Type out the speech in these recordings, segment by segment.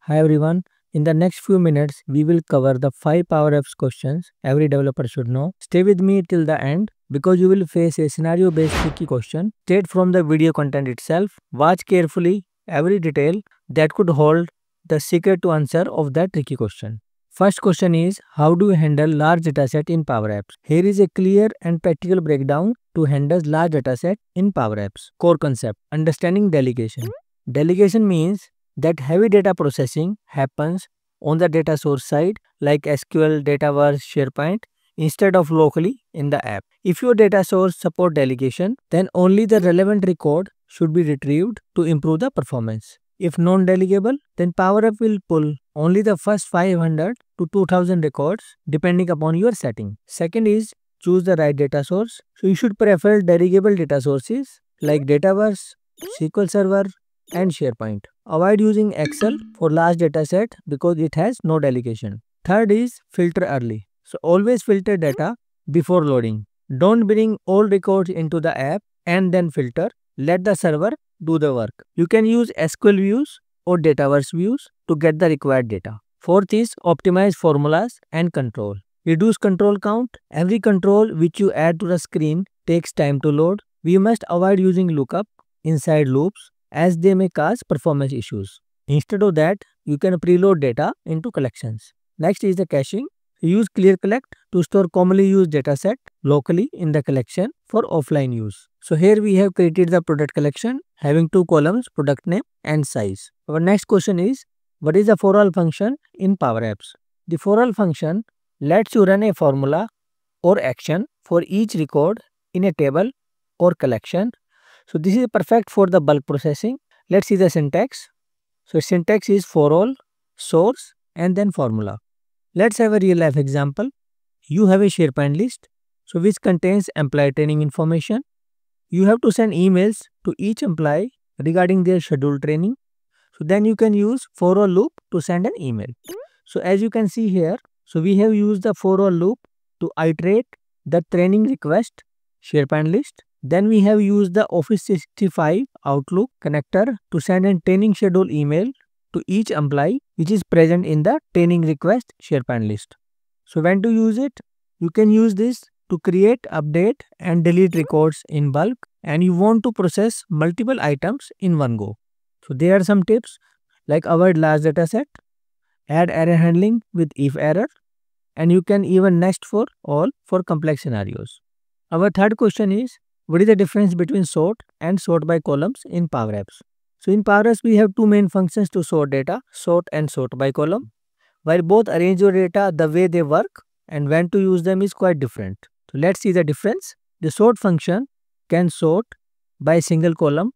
Hi everyone. In the next few minutes, we will cover the 5 Power Apps questions every developer should know. Stay with me till the end because you will face a scenario based tricky question straight from the video content itself. Watch carefully every detail that could hold the secret to answer of that tricky question. First question is, how do you handle large dataset in Power Apps? Here is a clear and practical breakdown to handle large dataset in Power Apps. Core concept: understanding delegation. Delegation means that heavy data processing happens on the data source side like SQL, Dataverse, SharePoint instead of locally in the app. If your data source support delegation, then only the relevant record should be retrieved to improve the performance. If non-delegable, then Power App will pull only the first 500 to 2000 records depending upon your setting. Second is choose the right data source. So you should prefer delegable data sources like Dataverse, SQL Server, and SharePoint. Avoid using Excel for large dataset because it has no delegation. Third is filter early. So always filter data before loading. Don't bring all records into the app and then filter. Let the server do the work. You can use SQL views or Dataverse views to get the required data. Fourth is optimize formulas and control. Reduce control count. Every control which you add to the screen takes time to load. We must avoid using lookup inside loops as they may cause performance issues. Instead of that, you can preload data into collections. Next is the caching. Use Clear Collect to store commonly used dataset locally in the collection for offline use. So here we have created the product collection having two columns, product name and size. Our next question is, what is the for all function in Power Apps? The for all function lets you run a formula or action for each record in a table or collection. So this is perfect for the bulk processing. Let's see the syntax. So syntax is for all, source and then formula. Let's have a real life example. You have a SharePoint list, so which contains employee training information. You have to send emails to each employee regarding their scheduled training. So then you can use for all loop to send an email. So as you can see here, so we have used the for all loop to iterate the training request SharePoint list. Then we have used the Office 365 Outlook connector to send a training schedule email to each employee which is present in the training request SharePoint list. So when to use it? You can use this to create, update and delete records in bulk, and you want to process multiple items in one go. So there are some tips like avoid large dataset, add error handling with if error, and you can even nest for all for complex scenarios. Our third question is, what is the difference between sort and sort by columns in Power Apps? So in Power Apps, we have two main functions to sort data, sort and sort by column. While both arrange your data, the way they work and when to use them is quite different. So let's see the difference. The sort function can sort by a single column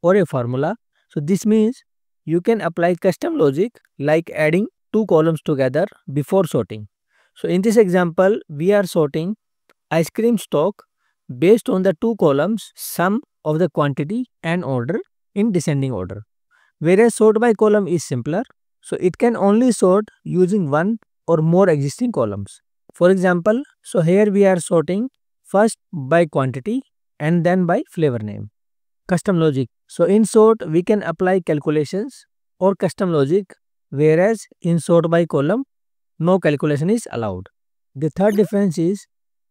or a formula. So this means you can apply custom logic like adding two columns together before sorting. So in this example, we are sorting ice cream stock based on the two columns sum of the quantity and order in descending order. Whereas sort by column is simpler, so it can only sort using one or more existing columns. For example, so here we are sorting first by quantity and then by flavor name. Custom logic. So in sort we can apply calculations or custom logic, whereas in sort by column no calculation is allowed. The third difference is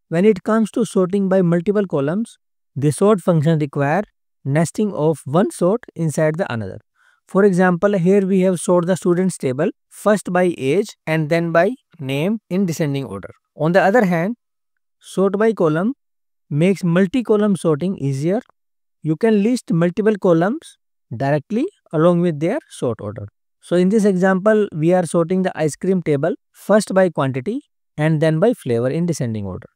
when it comes to sorting by multiple columns, the sort function require nesting of one sort inside the another. For example, here we have sort the students table first by age and then by name in descending order. On the other hand, sort by column makes multi-column sorting easier. You can list multiple columns directly along with their sort order. So in this example, we are sorting the ice cream table first by quantity and then by flavor in descending order.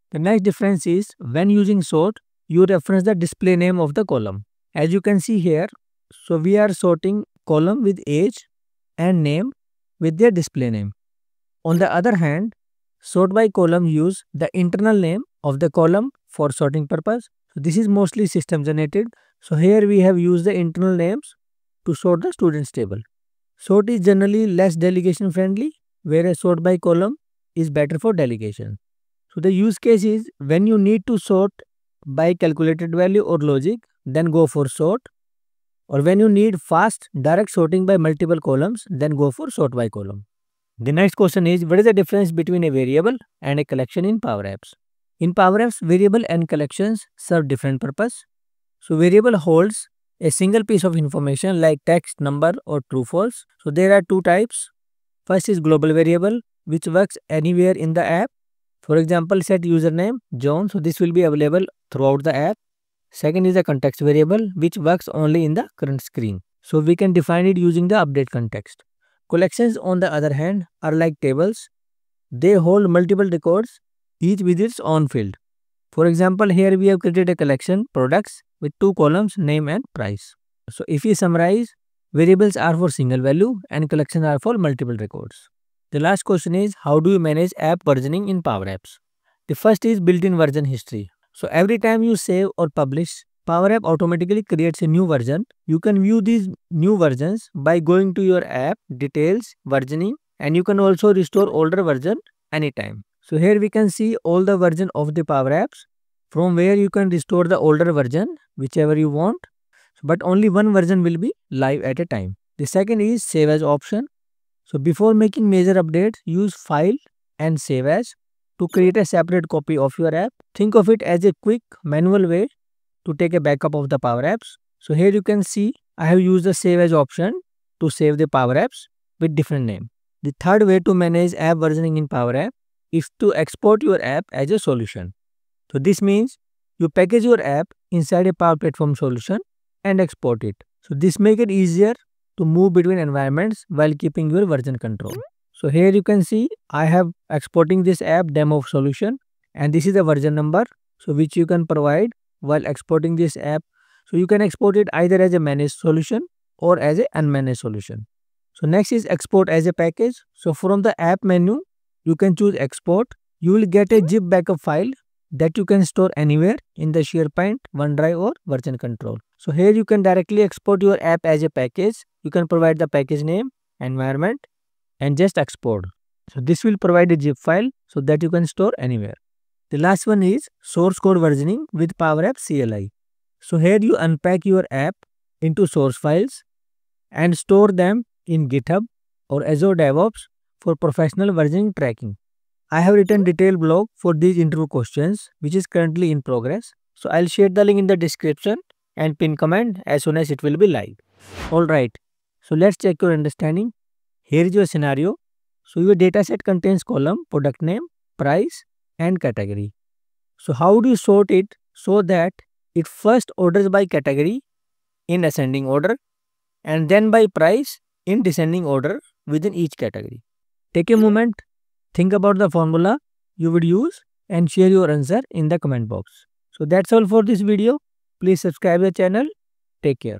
The next difference is when using sort, you reference the display name of the column. As you can see here, so we are sorting column with age and name with their display name. On the other hand, sort by column use the internal name of the column for sorting purpose. So this is mostly system generated. So here we have used the internal names to sort the students table. Sort is generally less delegation friendly, whereas sort by column is better for delegation. So the use case is when you need to sort by calculated value or logic, then go for sort. Or when you need fast direct sorting by multiple columns, then go for sort by column. The next question is, what is the difference between a variable and a collection in Power Apps? In Power Apps, variable and collections serve different purpose. So variable holds a single piece of information like text, number or true false. So there are two types. First is global variable, which works anywhere in the app. For example, set username John, so this will be available throughout the app. Second is a context variable, which works only in the current screen. So we can define it using the update context. Collections, on the other hand, are like tables. They hold multiple records, each with its own field. For example, here we have created a collection products with two columns, name and price. So if we summarize, variables are for single value and collections are for multiple records. The last question is, how do you manage app versioning in Power Apps? The first is built-in version history. So every time you save or publish, Power App automatically creates a new version. You can view these new versions by going to your app, details, versioning, and you can also restore older version anytime. So here we can see all the version of the Power Apps from where you can restore the older version, whichever you want, but only one version will be live at a time. The second is save as option. So before making major updates, use file and save as to create a separate copy of your app. Think of it as a quick manual way to take a backup of the Power Apps. So here you can see I have used the save as option to save the Power Apps with different name. The third way to manage app versioning in Power App is to export your app as a solution. So this means you package your app inside a Power Platform solution and export it. So this makes it easier to move between environments while keeping your version control. So here you can see I have exporting this app demo solution, and this is the version number, so which you can provide while exporting this app. So you can export it either as a managed solution or as a unmanaged solution. So next is export as a package. So from the app menu, you can choose export. You will get a zip backup file that you can store anywhere in the SharePoint, OneDrive or version control. So here you can directly export your app as a package. You can provide the package name, environment and just export. So this will provide a zip file so that you can store anywhere. The last one is source code versioning with Power App CLI. So here you unpack your app into source files and store them in GitHub or Azure DevOps for professional versioning tracking. I have written detailed blog for these interview questions which is currently in progress. So I'll share the link in the description and pin comment as soon as it will be live. Alright, so let's check your understanding. Here is your scenario. So your dataset contains column, product name, price and category. So how do you sort it so that it first orders by category in ascending order and then by price in descending order within each category? Take a moment, think about the formula you would use and share your answer in the comment box. So that's all for this video. Please subscribe the channel. Take care.